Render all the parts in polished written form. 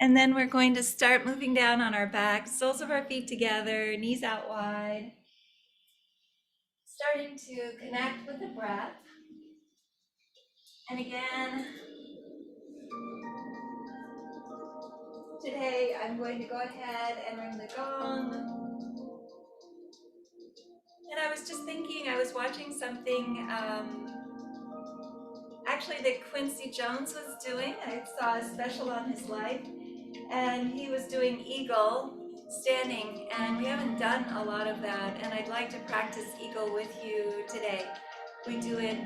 And then we're going to start moving down on our back, soles of our feet together, knees out wide. Starting to connect with the breath. And again, today I'm going to go ahead and ring the gong. And I was just thinking, I was watching something actually that Quincy Jones was doing. I saw a special on his life, and he was doing eagle standing, and we haven't done a lot of that, and I'd like to practice eagle with you today. We do it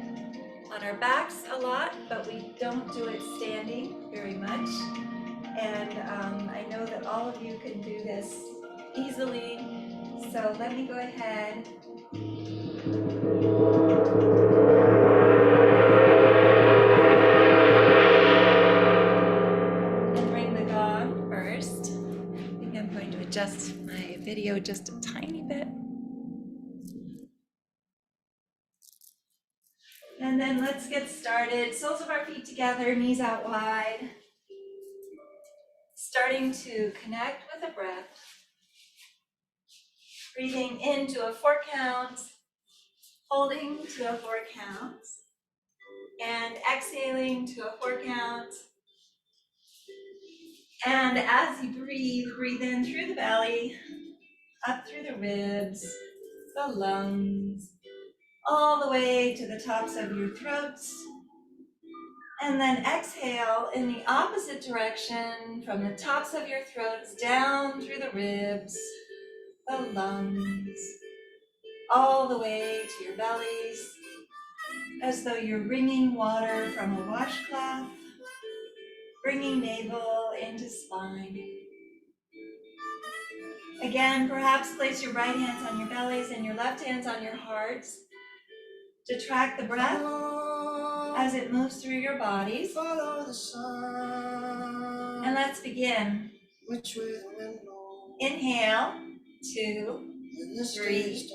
on our backs a lot, but we don't do it standing very much. And I know that all of you can do this easily. So let me go ahead and ring the gong first. I think I'm going to adjust my video just a tiny bit. And then let's get started. Soles of our feet together, knees out wide. Starting to connect with the breath. Breathing into a 4 count, holding to a 4 count, and exhaling to a 4 count. And as you breathe, breathe in through the belly, up through the ribs, the lungs, all the way to the tops of your throats. And then exhale in the opposite direction from the tops of your throats down through the ribs, the lungs, all the way to your bellies, as though you're wringing water from a washcloth, bringing navel into spine. Again, perhaps place your right hands on your bellies and your left hands on your hearts to track the breath as it moves through your bodies. And let's begin. Inhale, 2, 3,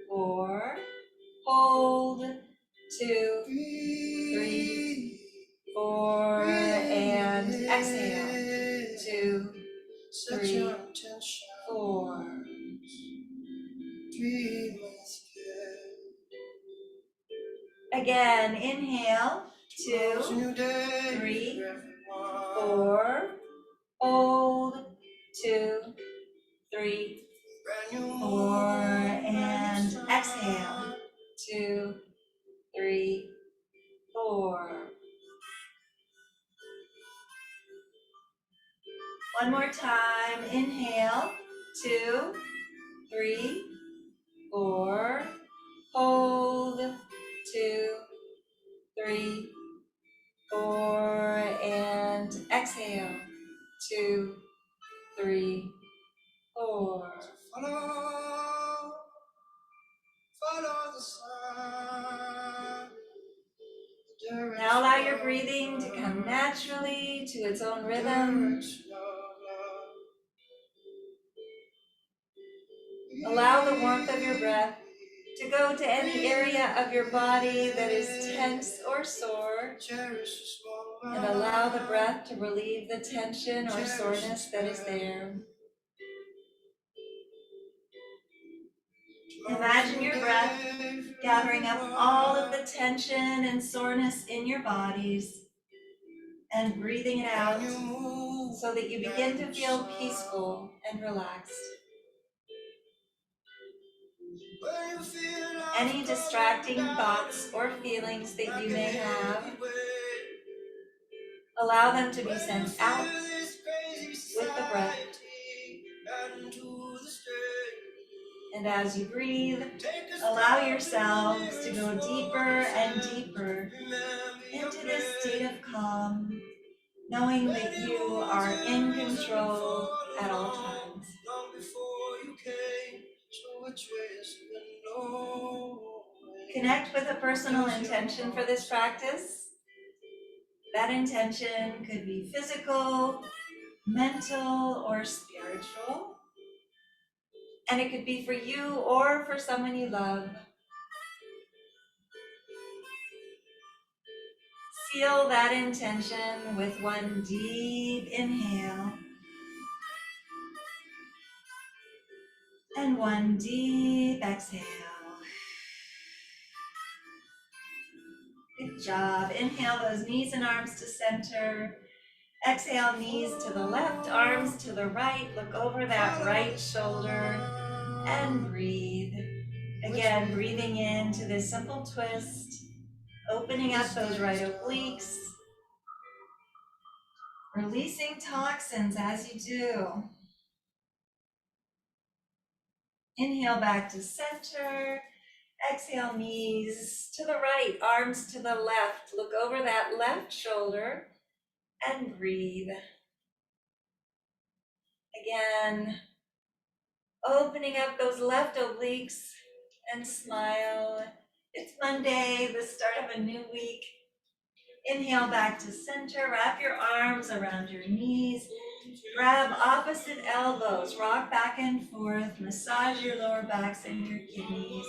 4. Hold, 2, 3, 4, and exhale, 2, 3, 4. Again, inhale, 2, 3, 4. Hold, 2, 3, 4, and exhale, 2, 3, 4. One more time. Inhale, 2, 3, 4. Hold, 2, 3, 4, and exhale, 2, 3, 4. Follow the sun. Now allow your breathing to come naturally to its own rhythm. Allow the warmth of your breath to go to any area of your body that is tense or sore, and allow the breath to relieve the tension or soreness that is there. Imagine your breath gathering up all of the tension and soreness in your bodies and breathing it out so that you begin to feel peaceful and relaxed. Any distracting thoughts or feelings that you may have, allow them to be sent out with the breath. And as you breathe, allow yourselves to go deeper and deeper into this state of calm, knowing that you are in control at all times. Connect with a personal intention for this practice. That intention could be physical, mental, or spiritual. And it could be for you or for someone you love. Seal that intention with one deep inhale and one deep exhale. Good job. Inhale those knees and arms to center. Exhale, knees to the left, arms to the right. Look over that right shoulder and breathe. Again, breathing into this simple twist, opening up those right obliques, releasing toxins as you do. Inhale back to center. Exhale, knees to the right, arms to the left. Look over that left shoulder and breathe. Again, opening up those left obliques and smile. It's Monday, the start of a new week. Inhale back to center, wrap your arms around your knees. Grab opposite elbows, rock back and forth, massage your lower backs and your kidneys.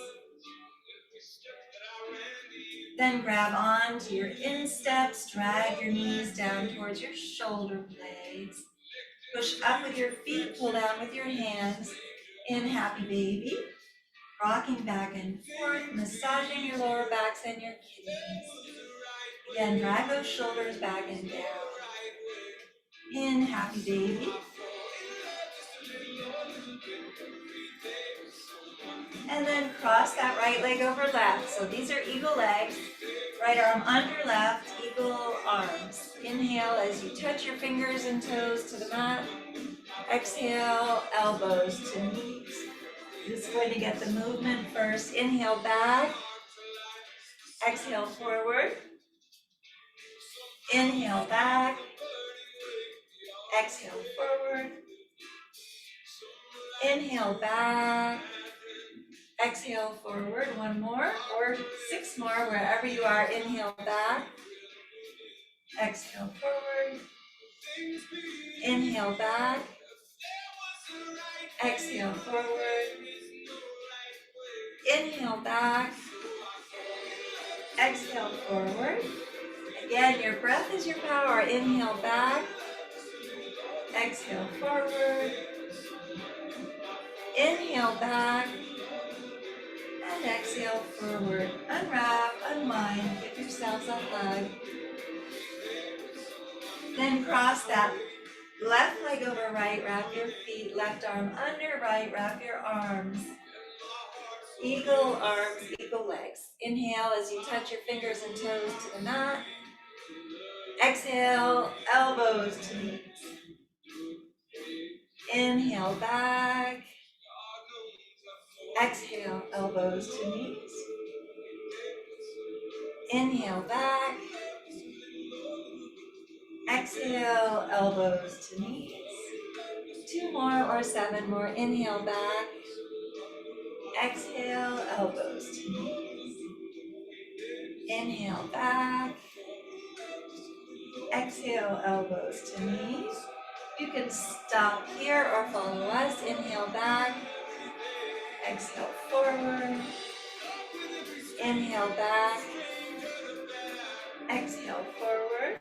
Then grab onto your insteps, drag your knees down towards your shoulder blades. Push up with your feet, pull down with your hands in happy baby. Rocking back and forth, massaging your lower backs and your kidneys. Again, drag those shoulders back and down. In happy baby. And then cross that right leg over left. So these are eagle legs. Right arm under left, eagle arms. Inhale as you touch your fingers and toes to the mat. Exhale, elbows to knees. Just going to get the movement first. Inhale back. Exhale forward. Inhale back. Exhale forward. Inhale back. Exhale forward. One more or 6 more wherever you are. Inhale back. Exhale forward. Inhale back. Exhale forward. Inhale back. Exhale forward. Again, your breath is your power. Inhale back. Exhale forward. Inhale back. And exhale forward. Unwrap, unwind, give yourselves a hug. Then cross that left leg over right, wrap your feet, left arm under right, wrap your arms. Eagle arms, eagle legs. Inhale as you touch your fingers and toes to the mat. Exhale, elbows to knees. Inhale back. Exhale, elbows to knees. Inhale back. Exhale, elbows to knees. 2 more or 7 more. Inhale back. Exhale, elbows to knees. Inhale back. Exhale, elbows to knees. You can stop here or follow us. Inhale back. Exhale forward. Inhale back. Exhale forward.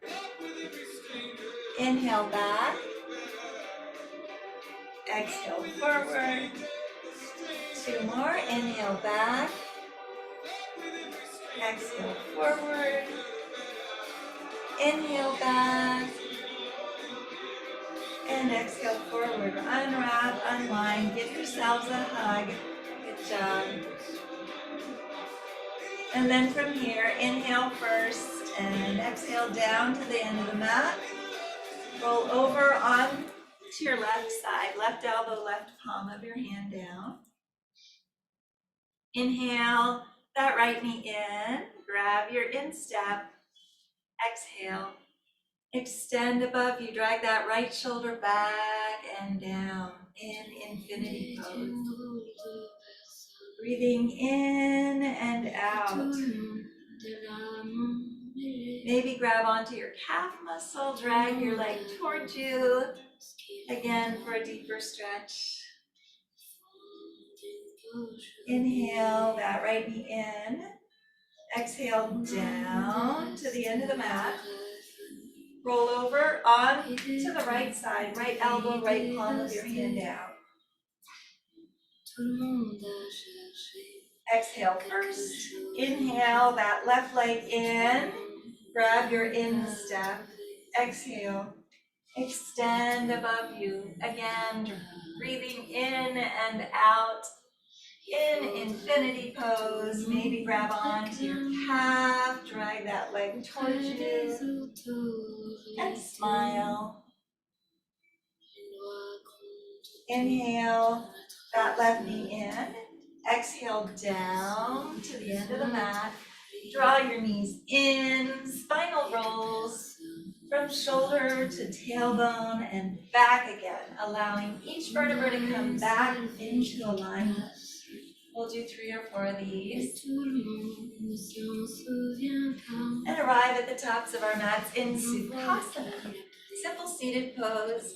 Inhale back. Exhale forward. 2 more. Inhale back. Exhale forward. Inhale back. And exhale forward. Unwrap, unwind. Give yourselves a hug. Good job. And then from here, inhale first and exhale down to the end of the mat. Roll over on to your left side, left elbow, left palm of your hand down. Inhale that right knee in, grab your instep. Exhale, extend above you, drag that right shoulder back and down in infinity pose. Breathing in and out. Maybe grab onto your calf muscle, drag your leg towards you. Again for a deeper stretch. Inhale that right knee in. Exhale down to the end of the mat. Roll over on to the right side, right elbow, right palm of your hand down. Exhale first. Inhale that left leg in. Grab your instep. Exhale. Extend above you. Again, breathing in and out in infinity pose. Maybe grab onto your calf. Drag that leg towards you. And smile. Inhale that left knee in. Exhale down to the end of the mat. Draw your knees in, spinal rolls from shoulder to tailbone and back again, allowing each vertebra to come back into alignment. We'll do 3 or 4 of these. And arrive at the tops of our mats in Sukhasana. Simple seated pose.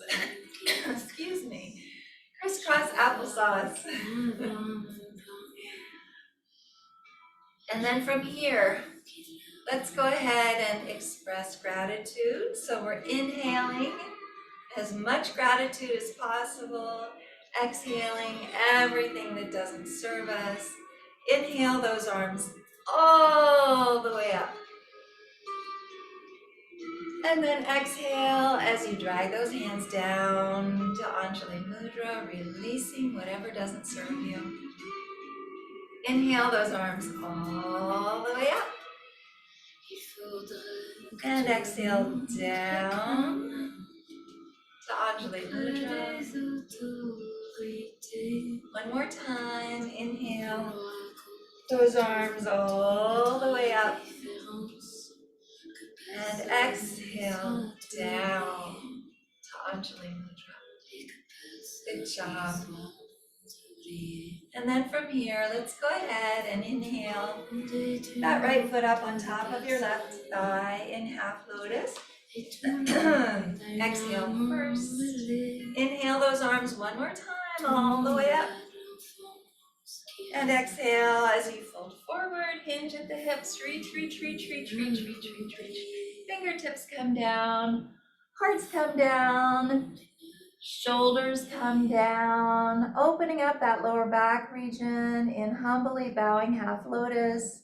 Excuse me. Crisscross applesauce. And then from here, let's go ahead and express gratitude. So we're inhaling as much gratitude as possible, exhaling everything that doesn't serve us. Inhale those arms all the way up. And then exhale as you drag those hands down to Anjali Mudra, releasing whatever doesn't serve you. Inhale those arms all the way up. And exhale down to Anjali Mudra. One more time. Inhale those arms all the way up. And exhale down to Anjali Mudra. Good job. And then from here, let's go ahead and inhale that right foot up on top of your left thigh in half lotus. Exhale first. Inhale those arms one more time, all the way up. And exhale as you fold forward, hinge at the hips, reach, reach, reach, reach, reach, reach, reach, reach. Fingertips come down, hearts come down, shoulders come down, opening up that lower back region in humbly bowing half lotus.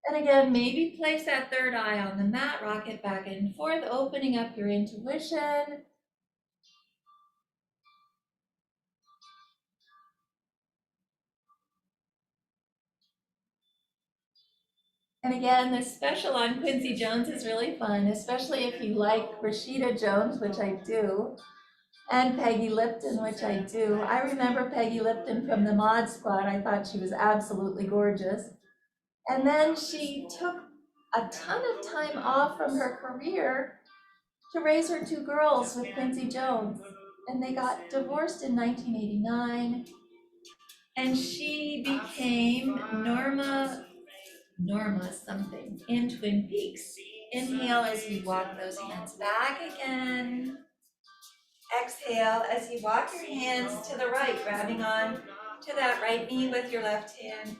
And again, maybe place that third eye on the mat, rock it back and forth, opening up your intuition. And again, this special on Quincy Jones is really fun, especially if you like Rashida Jones, which I do, and Peggy Lipton, which I do. I remember Peggy Lipton from the Mod Squad. I thought she was absolutely gorgeous. And then she took a ton of time off from her career to raise her 2 girls with Quincy Jones. And they got divorced in 1989. And she became Norma something in Twin Peaks. Inhale as you walk those hands back again. Exhale as you walk your hands to the right, grabbing on to that right knee with your left hand.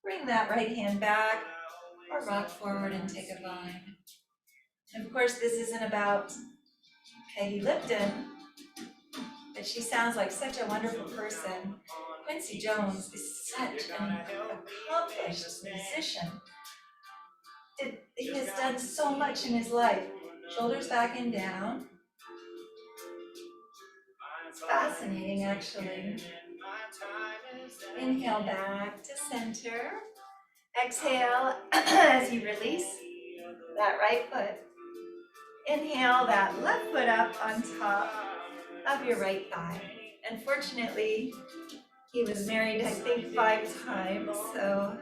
Bring that right hand back or rock forward and take a bind. And of course, this isn't about Peggy Lipton, but she sounds like such a wonderful person. Quincy Jones is such an accomplished musician. He has done so much in his life. Shoulders back and down. It's fascinating, actually. Inhale back to center. Exhale as you release that right foot. Inhale that left foot up on top of your right thigh. And fortunately, he was married, I think, 5 times, so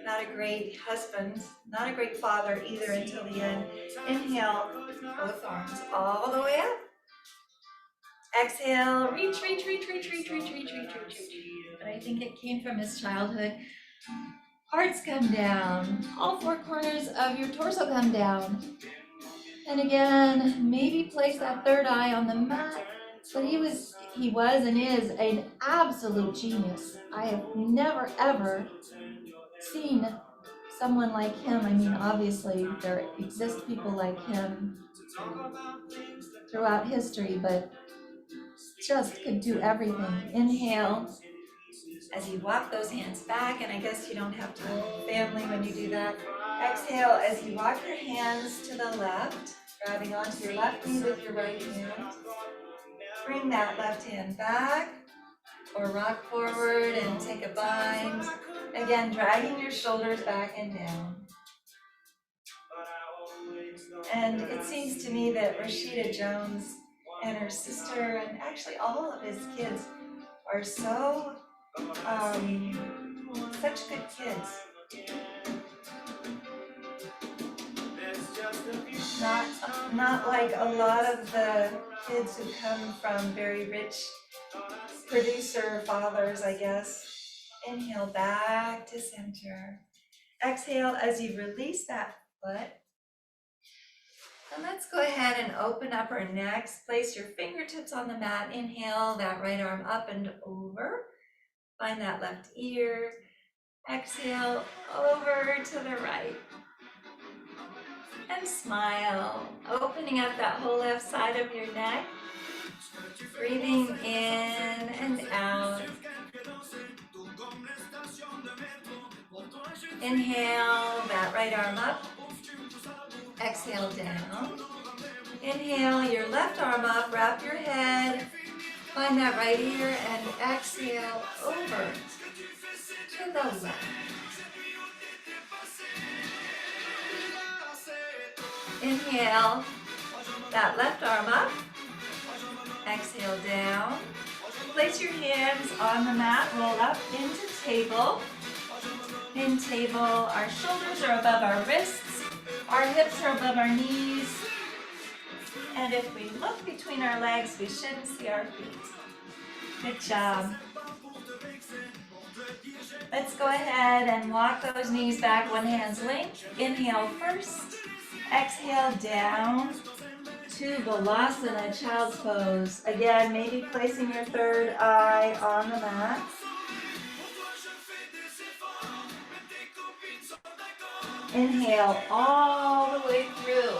not a great husband, not a great father either until the end. Inhale, both arms all the way up. Exhale, reach, reach, reach, reach, reach, reach, reach, reach, reach, reach. But I think it came from his childhood. Hearts come down. All 4 corners of your torso come down. And again, maybe place that third eye on the mat. But he was and is an absolute genius. I have never, ever seen someone like him. I mean, obviously there exist people like him throughout history, but just could do everything. Inhale as you walk those hands back, and I guess you don't have to have family when you do that. Exhale as you walk your hands to the left, grabbing onto your left knee with your right hand. Bring that left hand back or rock forward and take a bind. Again, dragging your shoulders back and down. And it seems to me that Rashida Jones and her sister, and actually all of his kids, are so such good kids. Not like a lot of the kids who come from very rich producer fathers, I guess. Inhale back to center. Exhale as you release that foot. And let's go ahead and open up our necks. Place your fingertips on the mat. Inhale that right arm up and over. Find that left ear. Exhale over to the right. And smile, opening up that whole left side of your neck. Breathing in and out. Inhale that right arm up. Exhale down. Inhale your left arm up, wrap your head. Find that right ear and exhale over to the left. Inhale that left arm up. Exhale down. Place your hands on the mat, roll up into table. In table, our shoulders are above our wrists, our hips are above our knees, and if we look between our legs, we shouldn't see our feet. Good job. Let's go ahead and walk those knees back, one hand's length. Inhale first, exhale down to Balasana, child's pose. Again, maybe placing your third eye on the mat. Inhale all the way through.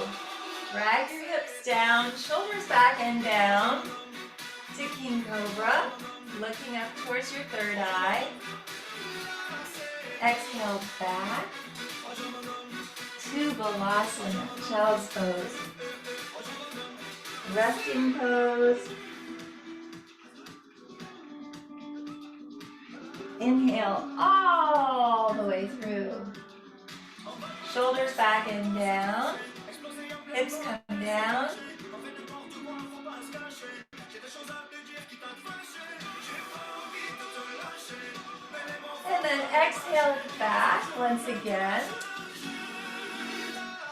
Drag your hips down, shoulders back and down to King Cobra. Looking up towards your third eye. Exhale back to Balasana, child's pose. Resting pose. Inhale all the way through. Shoulders back and down. Hips come down. And then exhale back once again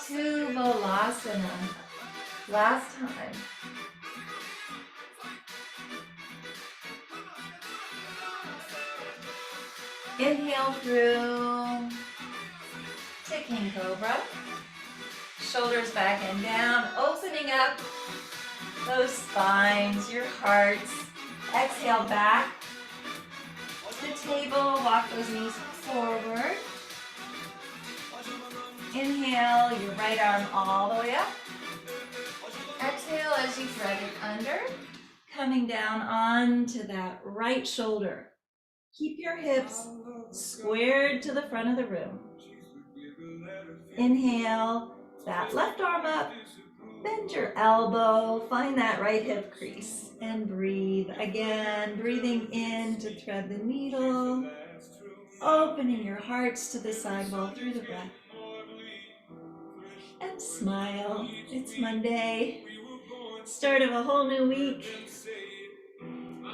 to Balasana. Last time. Inhale through to King Cobra. Shoulders back and down, opening up those spines, your hearts. Exhale back to table, walk those knees forward. Inhale, your right arm all the way up. Exhale as you thread it under, coming down onto that right shoulder. Keep your hips squared to the front of the room. Inhale, that left arm up, bend your elbow, find that right hip crease, and breathe. Again, breathing in to thread the needle, opening your hearts to the side wall through the breath. And smile. It's Monday, start of a whole new week.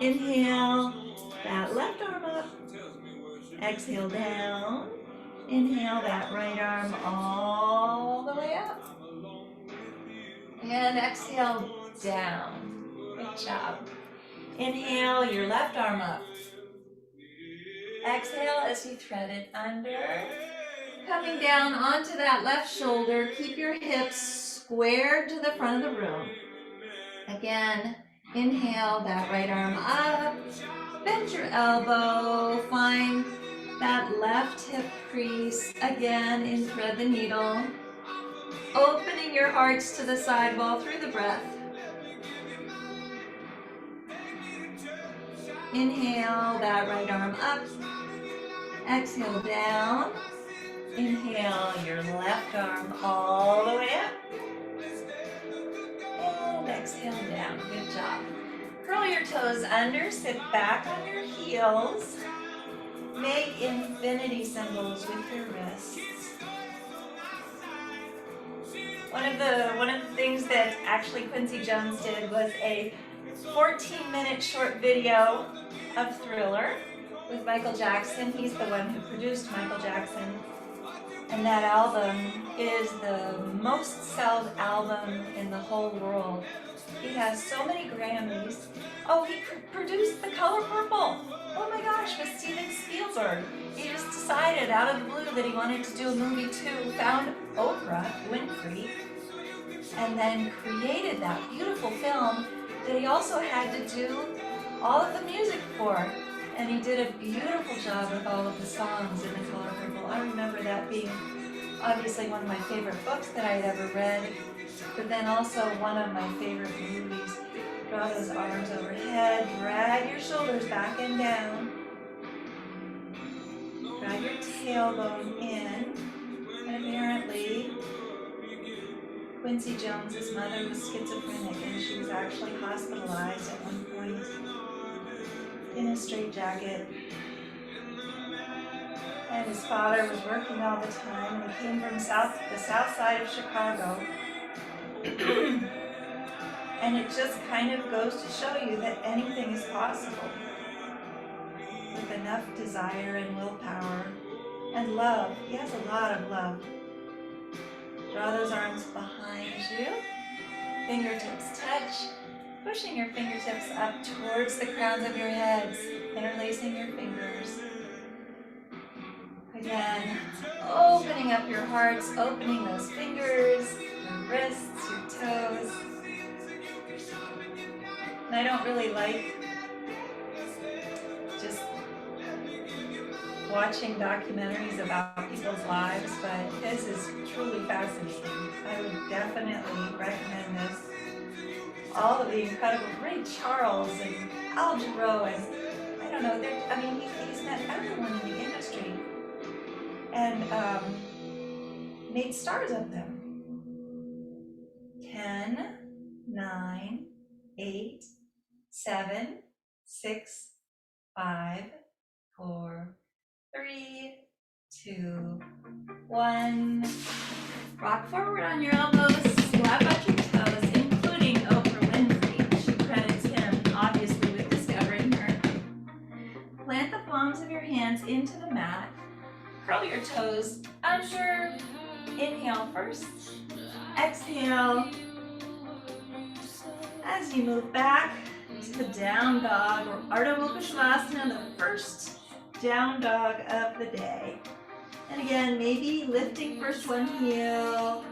Inhale, that left arm up. Exhale down. Inhale that right arm all the way up. And exhale down. Good job. Inhale your left arm up. Exhale as you thread it under. Coming down onto that left shoulder. Keep your hips squared to the front of the room. Again, inhale that right arm up. Bend your elbow. Find that left hip crease. Again, in thread the needle. Opening your hearts to the side wall through the breath. Inhale that right arm up. Exhale down. Inhale your left arm all the way up. And exhale down. Good job. Curl your toes under, sit back on your heels. Make infinity symbols with your wrists. One of the things that actually Quincy Jones did was a 14-minute short video of Thriller with Michael Jackson. He's the one who produced Michael Jackson. And that album is the most sold album in the whole world. He has so many Grammys. Oh, he produced The Color Purple. Oh my gosh, with Steven Spielberg. He just decided out of the blue that he wanted to do a movie too, found Oprah Winfrey, and then created that beautiful film that he also had to do all of the music for. And he did a beautiful job with all of the songs in The Color Purple. I remember that being obviously one of my favorite books that I'd ever read, but then also one of my favorite movies. Draw those arms overhead, drag your shoulders back and down. Drag your tailbone in. And apparently, Quincy Jones's mother was schizophrenic, and she was actually hospitalized at one point in a straitjacket. And his father was working all the time, and he came from the south side of Chicago. And it just kind of goes to show you that anything is possible with enough desire and willpower and love. He has a lot of love. Draw those arms behind you. Fingertips touch. Pushing your fingertips up towards the crowns of your heads. Interlacing your fingers. Again, opening up your hearts, opening those fingers, your wrists, your toes. And I don't really like just watching documentaries about people's lives, but this is truly fascinating. I would definitely recommend this. All of the incredible Ray Charles and Al Jarreau, and I don't know, he's met everyone in the industry and made stars of them. 10, 9, 8, 7, 6, 5, 4, 3, 2, 1. Rock forward on your elbows, slap out your toes, including Oprah Winfrey. She credits him, obviously, with discovering her. Plant the palms of your hands into the mat. Curl your toes under. Inhale first. Exhale. As you move back to the down dog or Ardha Mukha Svanasana, the first down dog of the day. And again, maybe lifting first one heel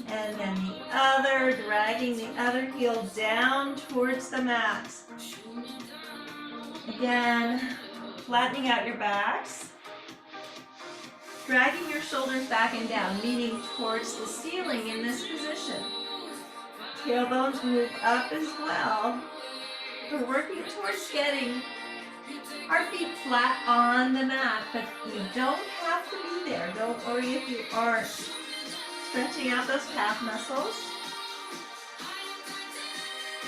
and then the other, dragging the other heel down towards the mat. Again, flattening out your backs. Dragging your shoulders back and down, leaning towards the ceiling in this position. Tailbones move up as well. We're working towards getting our feet flat on the mat, but you don't have to be there. Don't worry if you aren't. Stretching out those calf muscles.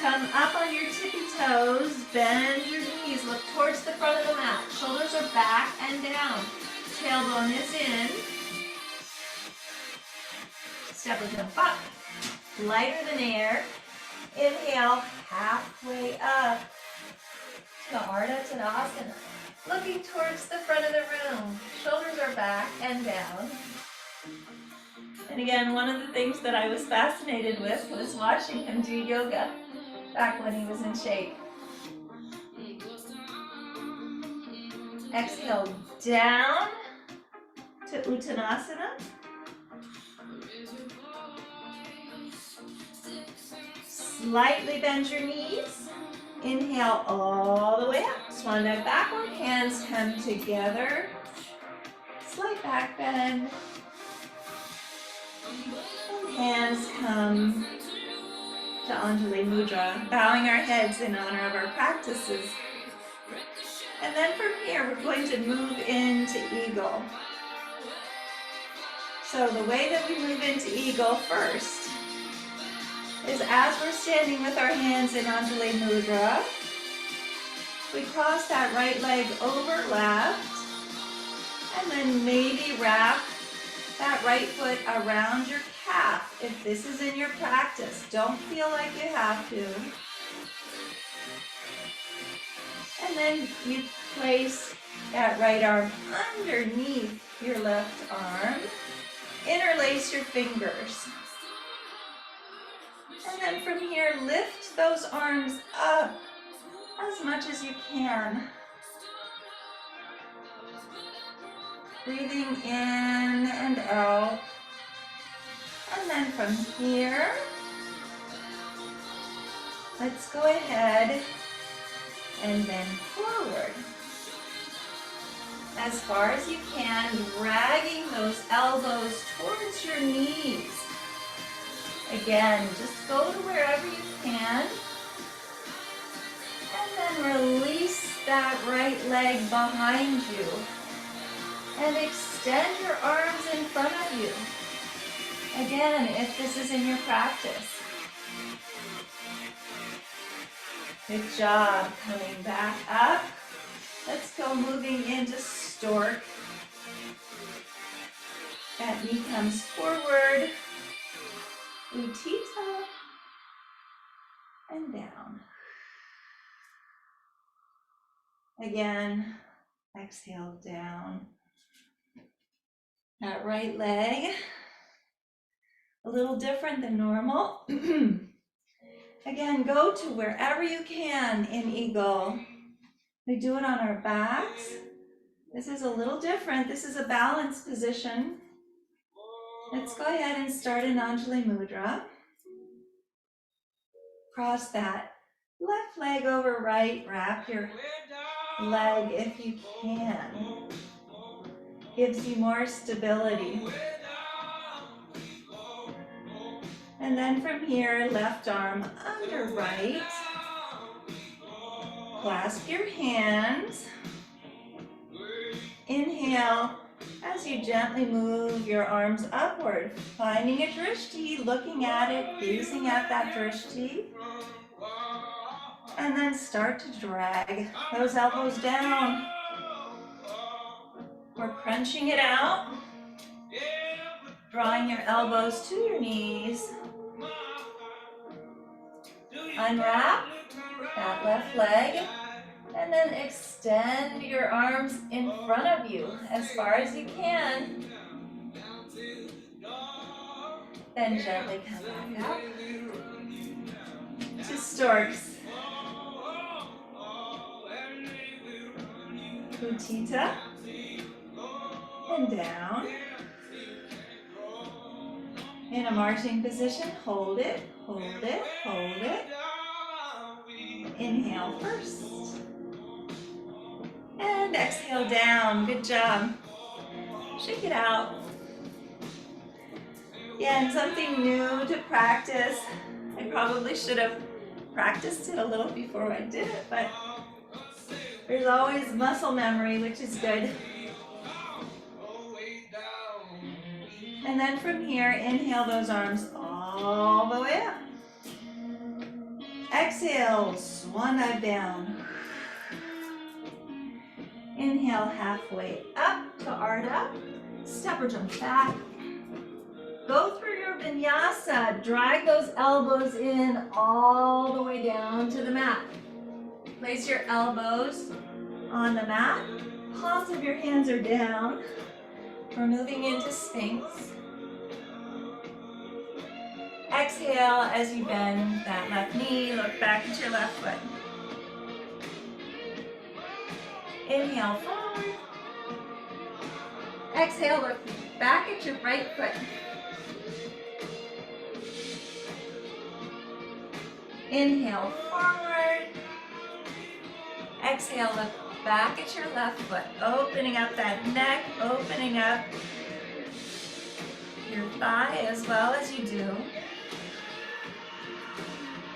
Come up on your tippy toes, bend your knees, look towards the front of the mat. Shoulders are back and down. Tailbone is in. Step a jump up, lighter than air. Inhale, halfway up to Ardha Tadasana. Looking towards the front of the room. Shoulders are back and down. And again, one of the things that I was fascinated with was watching him do yoga back when he was in shape. Exhale down to Uttanasana. Slightly bend your knees. Inhale all the way up. Swan dive backward. Hands come together. slight back bend. And hands come to Anjali Mudra, bowing our heads in honor of our practices. And then from here, we're going to move into Eagle. So the way that we move into Eagle first is as we're standing with our hands in Anjali Mudra, we cross that right leg over left, and then maybe wrap that right foot around your calf if this is in your practice. Don't feel like you have to. And then you place that right arm underneath your left arm. Interlace your fingers. And then from here, lift those arms up as much as you can. Breathing in and out. And then from here, let's go ahead and bend forward. As far as you can, dragging those elbows towards your knees. Again, just go to wherever you can. And then release that right leg behind you. And extend your arms in front of you. Again, if this is in your practice. Good job. Coming back up. Let's go moving into stork. That knee comes forward. Utthita. And down. Again, exhale down. That right leg, a little different than normal. Again, go to wherever you can in Eagle. We do it on our backs. This is a little different. This is a balanced position. Let's go ahead and start in Anjali Mudra. Cross that left leg over right. Wrap your leg if you can. Gives you more stability. And then from here, left arm under right. Clasp your hands. Inhale as you gently move your arms upward, finding a drishti, looking at it, gazing at that drishti. And then start to drag those elbows down. We're crunching it out. Drawing your elbows to your knees. Unwrap that left leg. And then extend your arms in front of you as far as you can. Then gently come back up to storks. Utthita. And down. In a marching position, hold it, hold it, hold it. Inhale first. And exhale down. Good job. Shake it out. Again, something new to practice. I probably should have practiced it a little before I did it, but there's always muscle memory, which is good. And then from here, inhale those arms all the way up. Exhale, swan dive down. Inhale halfway up to Ardha. Step or jump back. Go through your vinyasa. Drag those elbows in all the way down to the mat. Place your elbows on the mat. Palms of your hands are down. We're moving into Sphinx. Exhale as you bend that left knee. Look back at your left foot. Inhale forward. Exhale, look back at your right foot. Inhale forward. Exhale, look back at your left foot, opening up that neck, opening up your thigh as well as you do.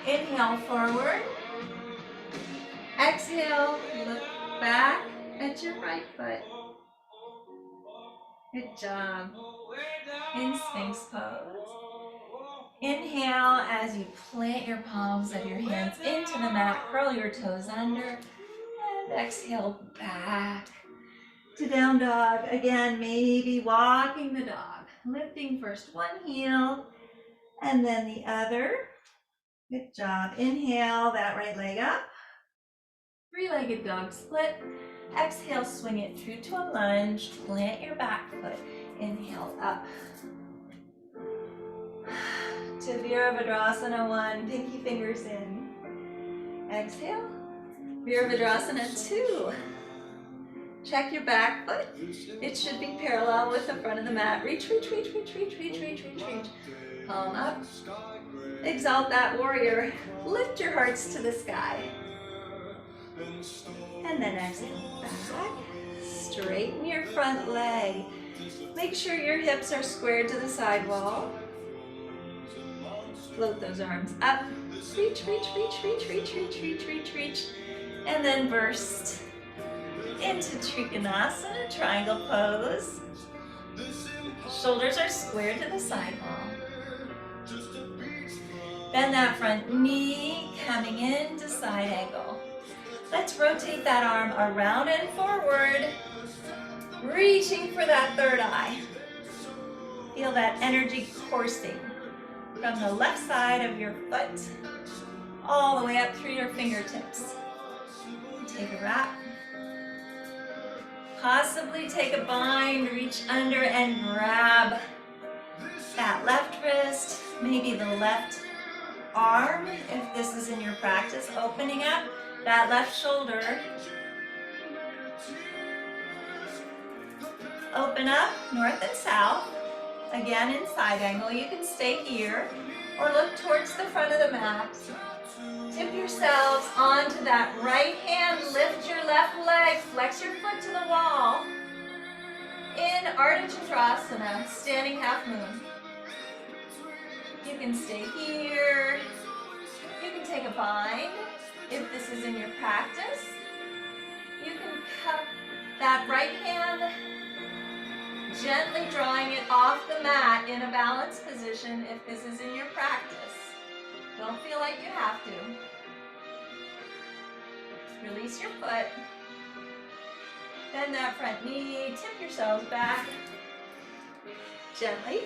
Inhale forward. Exhale, look back at your right foot. Good job. In Sphinx pose. Inhale as you plant your palms of your hands into the mat, curl your toes under, and exhale back to down dog. Again, maybe walking the dog, lifting first one heel and then the other. Good job. Inhale that right leg up. Three-legged dog split. Exhale, swing it through to a lunge. Plant your back foot. Inhale up. To Virabhadrasana 1, pinky fingers in. Exhale. Virabhadrasana 2. Check your back foot. It should be parallel with the front of the mat. Reach, reach, reach, reach, reach, reach, reach, reach, reach. Palm up. Exalt that warrior. Lift your hearts to the sky. And then exhale back. Straighten your front leg. Make sure your hips are squared to the side wall. Float those arms up. Reach, reach, reach, reach, reach, reach, reach, reach, reach. And then burst into Trikonasana, triangle pose. Shoulders are squared to the side wall. Bend that front knee, coming into side angle. Let's rotate that arm around and forward, reaching for that third eye. Feel that energy coursing from the left side of your foot all the way up through your fingertips. Take a wrap. Possibly take a bind, reach under and grab that left wrist, maybe the left arm if this is in your practice, opening up that left shoulder. Open up north and south. Again in side angle. You can stay here or look towards the front of the mat. Tip yourselves onto that right hand. Lift your left leg. Flex your foot to the wall. In Ardha Chandrasana, standing half moon. You can stay here. You can take a bind if this is in your practice. You can cup that right hand, gently drawing it off the mat in a balanced position if this is in your practice. Don't feel like you have to. Release your foot. Bend that front knee, tip yourselves back. Gently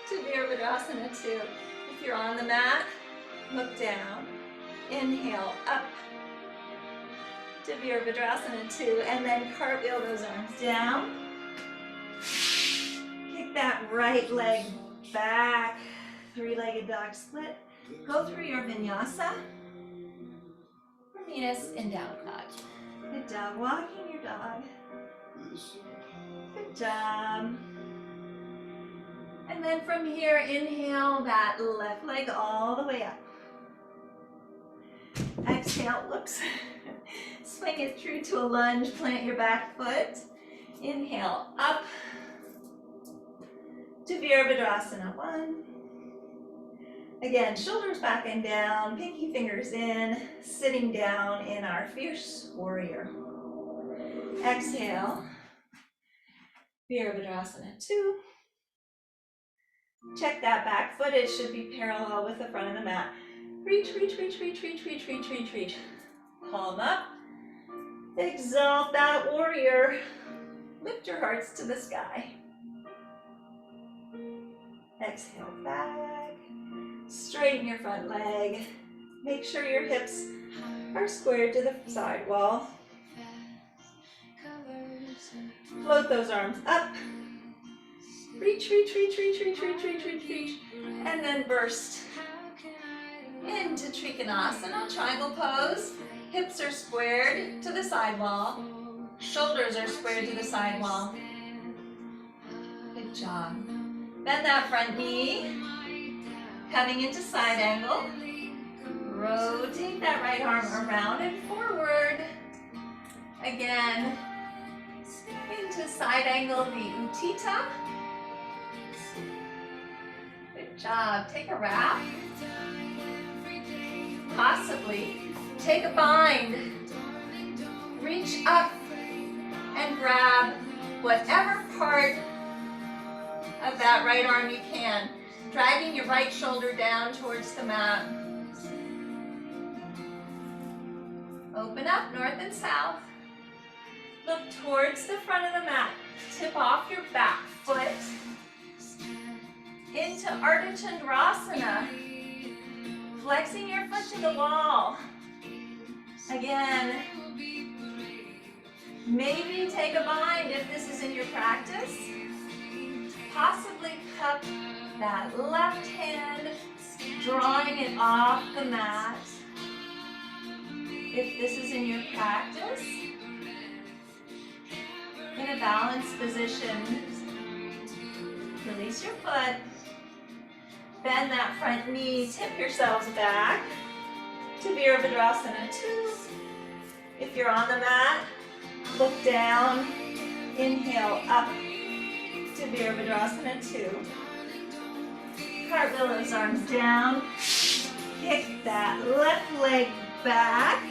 to Virabhadrasana 2. If you're on the mat, look down. Inhale up to Virabhadrasana 2, and then cartwheel those arms down. Kick that right leg back. Three-legged dog split. Go through your vinyasa. Meet us in down dog. Good job. Walking your dog. Good job. And then from here, inhale that left leg all the way up. Exhale, whoops. Swing it through to a lunge, plant your back foot. Inhale, up to Virabhadrasana 1. Again, shoulders back and down, pinky fingers in, sitting down in our fierce warrior. Exhale, Virabhadrasana 2. Check that back foot, it should be parallel with the front of the mat. Reach, reach, reach, reach, reach, reach, reach, reach, reach. Palm up. Exalt that warrior. Lift your hearts to the sky. Exhale back. Straighten your front leg. Make sure your hips are squared to the side wall. Float those arms up. Reach, reach, reach, reach, reach, reach, reach, reach, reach. And then burst into Trikonasana, triangle pose. Hips are squared to the side wall. Shoulders are squared to the side wall. Good job. Bend that front knee. Coming into side angle. Rotate that right arm around and forward. Again, into side angle the Utthita. Good job. Take a wrap. Possibly take a bind. Reach up and grab whatever part of that right arm you can, dragging your right shoulder down towards the mat. Open up north and south. Look towards the front of the mat. Tip off your back foot into Ardha Chandrasana. Flexing your foot to the wall. Again, maybe take a bind if this is in your practice. Possibly cup that left hand, drawing it off the mat. If this is in your practice, in a balanced position, release your foot, bend that front knee, tip yourselves back to Virabhadrasana 2. If you're on the mat, look down, inhale up to Virabhadrasana 2. Cartwheel those arms down, kick that left leg back,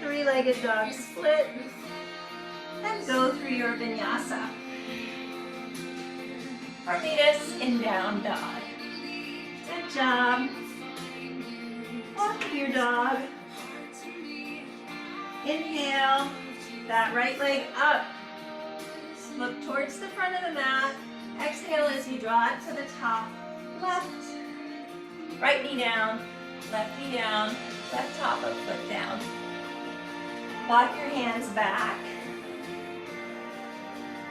three-legged dog split, and go through your vinyasa. Or meet us in down dog. Good job. Walk with your dog. Inhale, that right leg up. Look towards the front of the mat. Exhale as you draw it to the top. Left. Right knee down, left knee down, left top of foot down. Walk your hands back.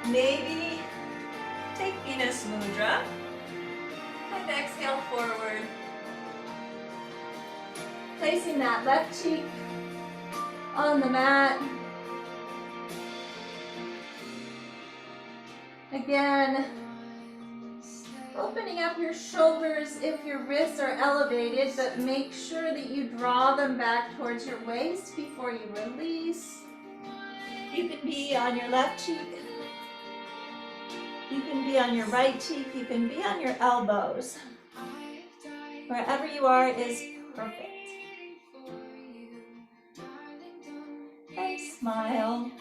Maybe take Venus Mudra and exhale forward. Placing that left cheek on the mat. Again, opening up your shoulders if your wrists are elevated, but make sure that you draw them back towards your waist before you release. You can be on your left cheek. You can be on your right cheek. You can be on your elbows. Wherever you are is perfect. And smile.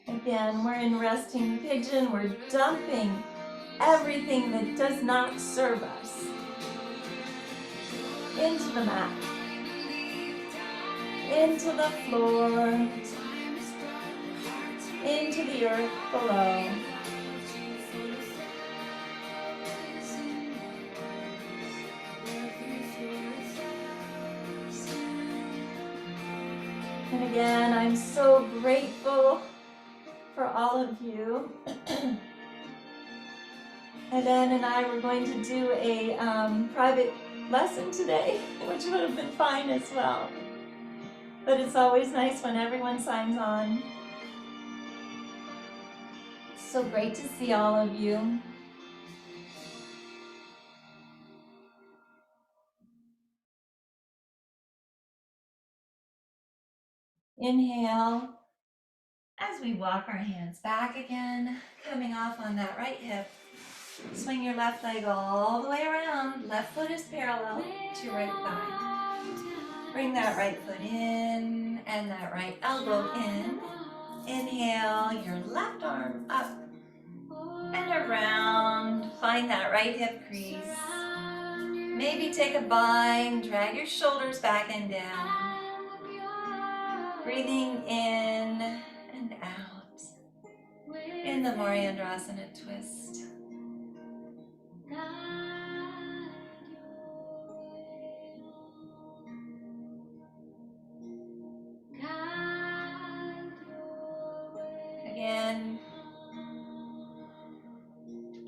Again, we're in resting pigeon. We're dumping everything that does not serve us into the mat, into the floor, into the earth below. And again, I'm so grateful for all of you. And Dan and I were going to do a private lesson today, which would have been fine as well. But it's always nice when everyone signs on. It's so great to see all of you. Inhale, as we walk our hands back again, coming off on that right hip. Swing your left leg all the way around. Left foot is parallel to your right thigh. Bring that right foot in and that right elbow in. Inhale, your left arm up and around. Find that right hip crease. Maybe take a bind, drag your shoulders back and down. Breathing in and out in the Mariandrasana twist. Again,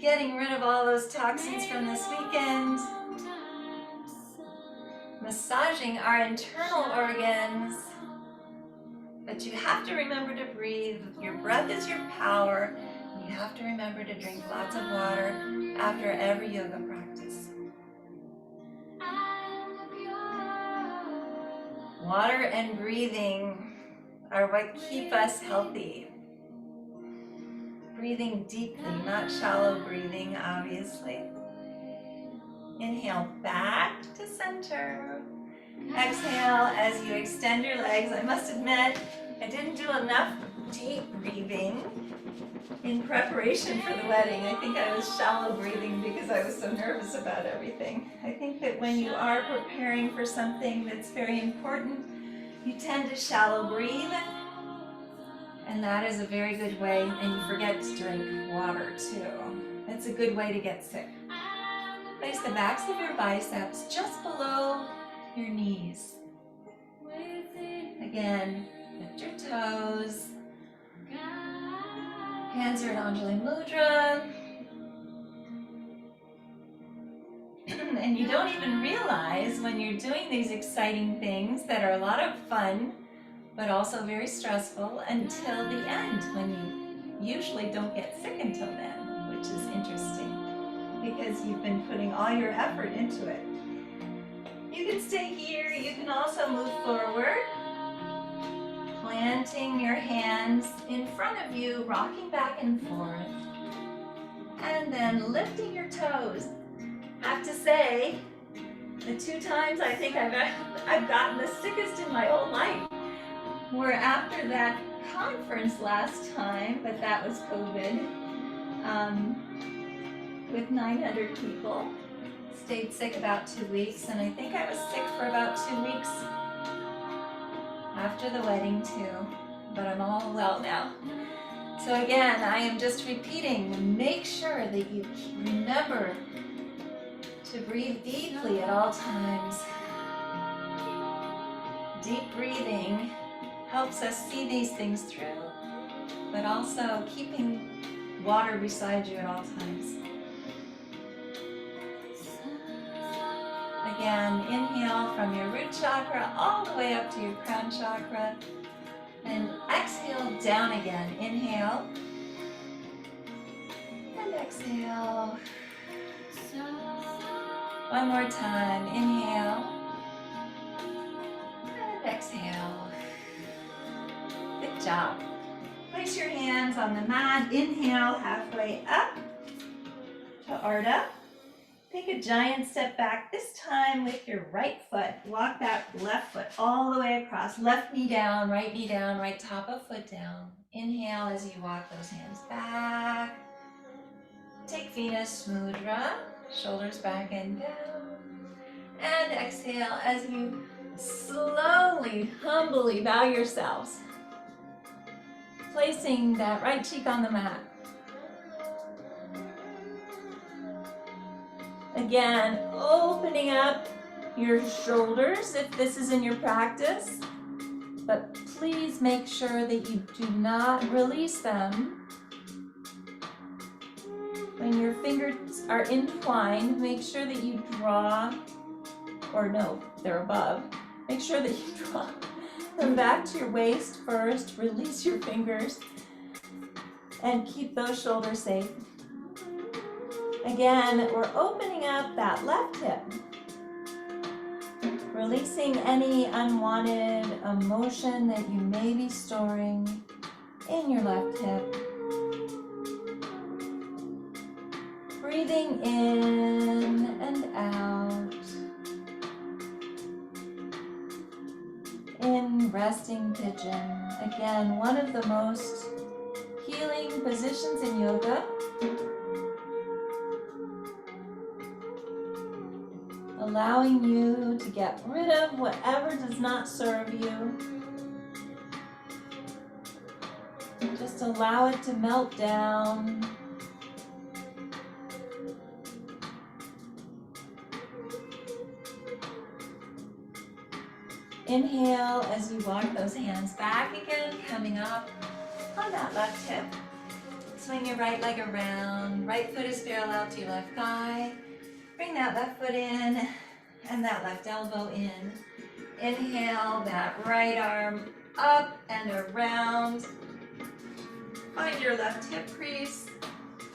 getting rid of all those toxins from this weekend. Massaging our internal organs. But you have to remember to breathe. Your breath is your power. You have to remember to drink lots of water after every yoga practice. Water and breathing are what keep us healthy. Breathing deeply, not shallow breathing, obviously. Inhale back to center. Exhale as you extend your legs. I must admit, I didn't do enough deep breathing in preparation for the wedding. I think I was shallow breathing because I was so nervous about everything. I think that when you are preparing for something that's very important, you tend to shallow breathe, and that is a very good way, and you forget to drink water too. It's a good way to get sick. Place the backs of your biceps just below your knees. Again, lift your toes. Hands are in Anjali Mudra. And you don't even realize when you're doing these exciting things that are a lot of fun, but also very stressful until the end, when you usually don't get sick until then, which is interesting because you've been putting all your effort into it. You can stay here. You can also move forward, planting your hands in front of you, rocking back and forth, and then lifting your toes. I have to say, the 2 times I think I've gotten the sickest in my whole life were after that conference last time, but that was COVID, with 900 people. Stayed sick about 2 weeks, and I think I was sick for about 2 weeks after the wedding too, but I'm all well now. So again, I am just repeating, make sure that you remember to breathe deeply at all times. Deep breathing helps us see these things through, but also keeping water beside you at all times. Again, inhale from your root chakra all the way up to your crown chakra, and exhale down again. Inhale, and exhale. One more time. Inhale, and exhale. Good job. Place your hands on the mat. Inhale halfway up to Ardha. Take a giant step back, this time with your right foot. Walk that left foot all the way across. Left knee down, right top of foot down. Inhale as you walk those hands back. Take Venus Mudra, shoulders back and down. And exhale as you slowly, humbly bow yourselves. Placing that right cheek on the mat. Again, opening up your shoulders if this is in your practice, but please make sure that you do not release them. When your fingers are entwined, make sure that you draw, or no, they're above. Make sure that you draw them back to your waist first, release your fingers, and keep those shoulders safe. Again, we're opening up that left hip, releasing any unwanted emotion that you may be storing in your left hip. Breathing in and out. In resting pigeon. Again, one of the most healing positions in yoga. Allowing you to get rid of whatever does not serve you. Just allow it to melt down. Inhale as you walk those hands back again, coming up on that left hip. Swing your right leg around. Right foot is parallel to your left thigh. Bring that left foot in and that left elbow in. Inhale that right arm up and around. Find your left hip crease.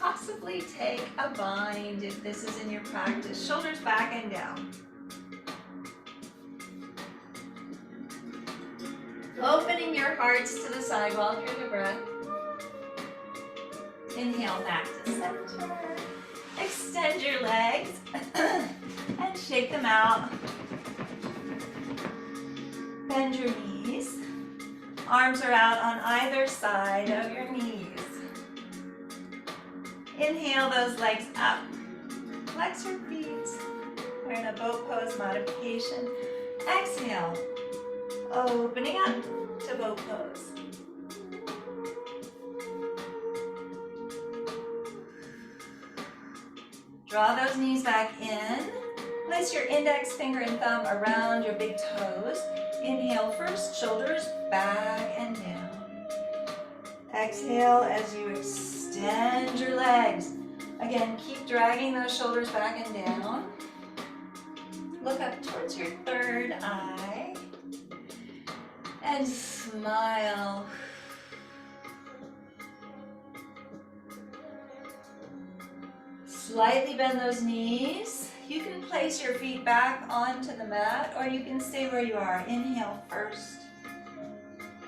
Possibly take a bind if this is in your practice. Shoulders back and down. Opening your hearts to the sidewall through the breath. Inhale back to center. Extend your legs and shake them out. Bend your knees. Arms are out on either side of your knees. Inhale those legs up. Flex your feet. We're in a boat pose modification. Exhale. Opening up to boat pose. Draw those knees back in. Place your index finger and thumb around your big toes. Inhale first, shoulders back and down. Exhale as you extend your legs. Again, keep dragging those shoulders back and down. Look up towards your third eye. And smile. Slightly bend those knees. You can place your feet back onto the mat or you can stay where you are. Inhale first.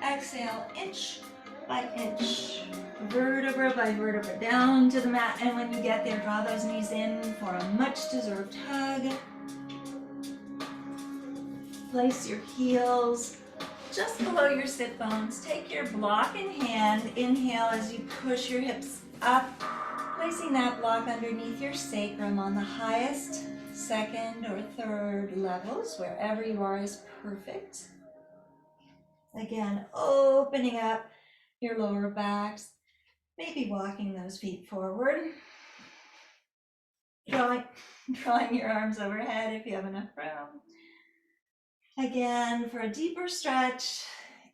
Exhale, inch by inch. Vertebra by vertebra down to the mat. And when you get there, draw those knees in for a much deserved hug. Place your heels just below your sit bones. Take your block in hand. Inhale as you push your hips up. Placing that block underneath your sacrum on the highest, second, or third levels. Wherever you are is perfect. Again, opening up your lower backs. Maybe walking those feet forward. Drawing your arms overhead if you have enough room. Again, for a deeper stretch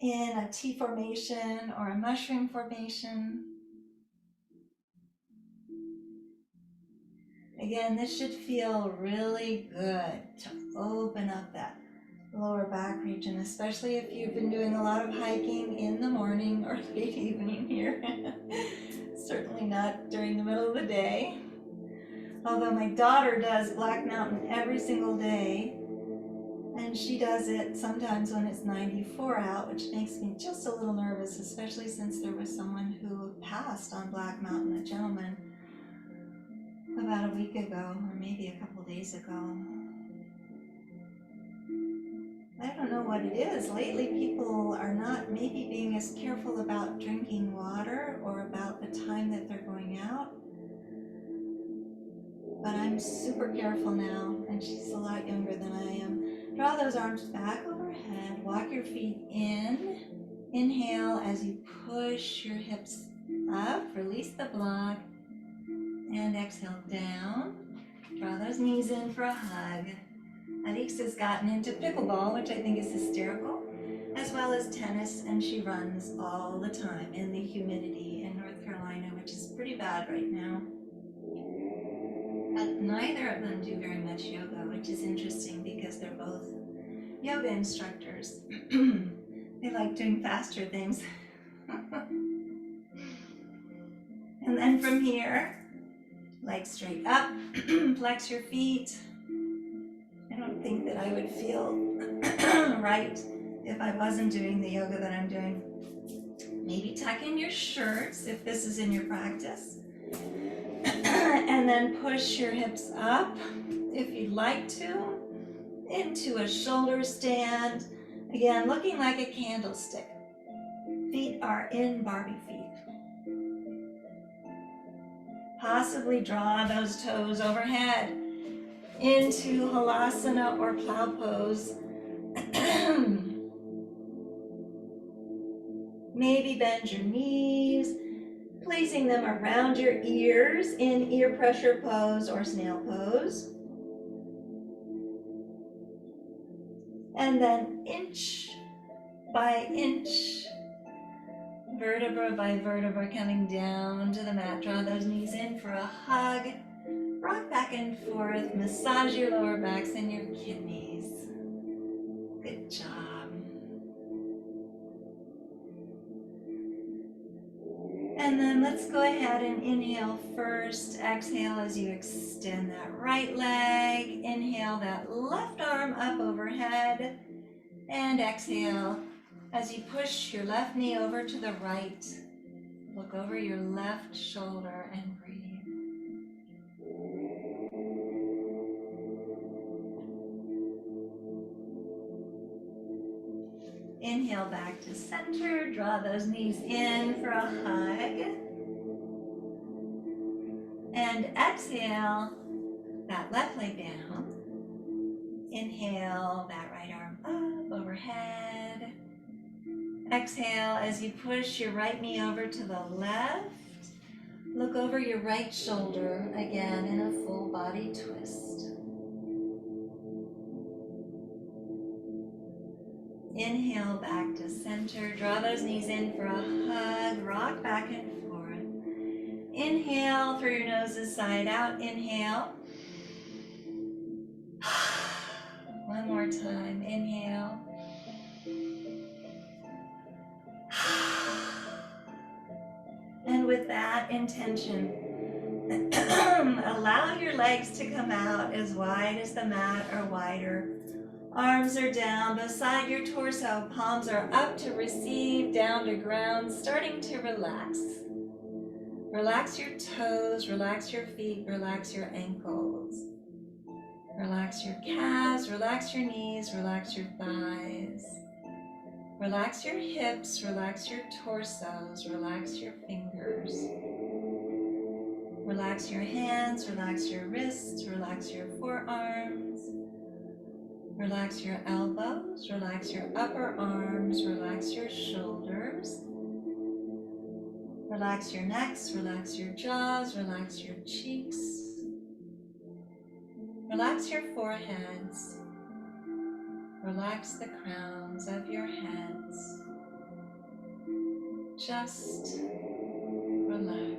in a T formation or a mushroom formation. Again, this should feel really good to open up that lower back region, especially if you've been doing a lot of hiking in the morning or late evening here. Certainly not during the middle of the day. Although my daughter does Black Mountain every single day, and she does it sometimes when it's 94 out, which makes me just a little nervous, especially since there was someone who passed on Black Mountain, a gentleman, about a week ago, or maybe a couple days ago. I don't know what it is. Lately, people are not maybe being as careful about drinking water or about the time that they're going out. But I'm super careful now, and she's a lot younger than I am. Draw those arms back overhead. Walk your feet in. Inhale as you push your hips up. Release the block. And exhale down. Draw those knees in for a hug. Alix has gotten into pickleball, which I think is hysterical, as well as tennis, and she runs all the time in the humidity in North Carolina, which is pretty bad right now. But neither of them do very much yoga, which is interesting because they're both yoga instructors. They like doing faster things. And then from here, legs straight up, flex your feet. I don't think that I would feel right if I wasn't doing the yoga that I'm doing. Maybe tuck in your shirts if this is in your practice. And then push your hips up, if you'd like to, into a shoulder stand. Again, looking like a candlestick. Feet are in Barbie feet. Possibly draw those toes overhead into halasana or plow pose. Maybe bend your knees, placing them around your ears in ear pressure pose or snail pose. And then inch by inch, vertebra by vertebra coming down to the mat. Draw those knees in for a hug. Rock back and forth. Massage your lower backs and your kidneys. Good job. And then let's go ahead and inhale first. Exhale as you extend that right leg. Inhale that left arm up overhead. And exhale, As you push your left knee over to the right, look over your left shoulder and breathe. Inhale back to center, draw those knees in for a hug. And exhale, that left leg down. Inhale, that right arm up overhead. Exhale as you push your right knee over to the left. Look over your right shoulder again in a full body twist. Inhale back to center. Draw those knees in for a hug. Rock back and forth. Inhale through your noses side out. Inhale. One more time. Inhale. And with that intention, allow your legs to come out as wide as the mat or wider. Arms are down beside your torso, palms are up to receive, down to ground, starting to relax. Relax your toes, relax your feet, relax your ankles. Relax your calves, relax your knees, relax your thighs. Relax your hips, relax your torsos, relax your fingers. Relax your hands, relax your wrists, relax your forearms. Relax your elbows, relax your upper arms, relax your shoulders. Relax your necks, relax your jaws, relax your cheeks. Relax your foreheads. Relax the crowns of your heads. Just relax.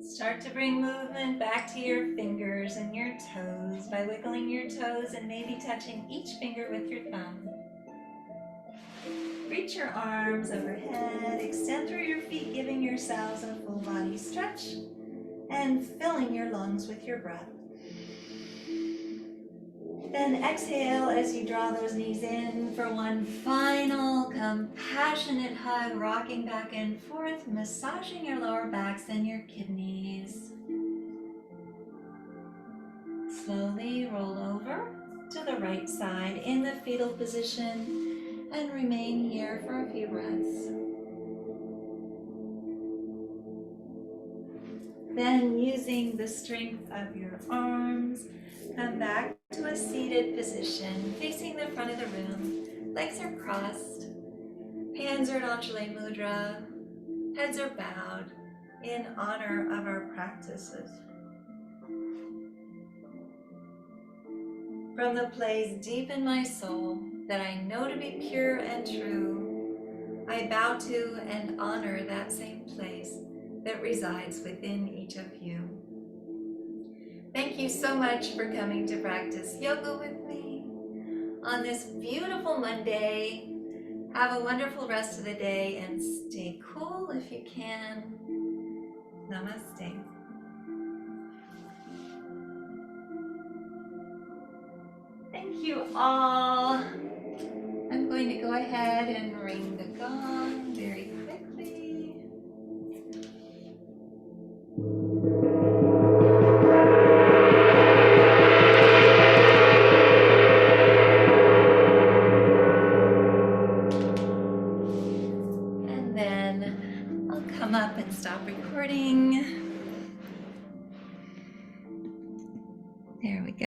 Start to bring movement back to your fingers and your toes by wiggling your toes and maybe touching each finger with your thumb. Reach your arms overhead, extend through your feet, giving yourselves a full body stretch and filling your lungs with your breath. Then exhale as you draw those knees in for one final compassionate hug, rocking back and forth, massaging your lower backs and your kidneys. Slowly roll over to the right side in the fetal position and remain here for a few breaths. Then, using the strength of your arms, come back to a seated position, facing the front of the room. Legs are crossed, hands are in Anjali Mudra, heads are bowed in honor of our practices. From the place deep in my soul that I know to be pure and true, I bow to and honor that same place that resides within each of you. Thank you so much for coming to practice yoga with me on this beautiful Monday. Have a wonderful rest of the day and stay cool if you can. Namaste. Thank you all. I'm going to go ahead and ring the gong very quickly. And then I'll come up and stop recording. There we go.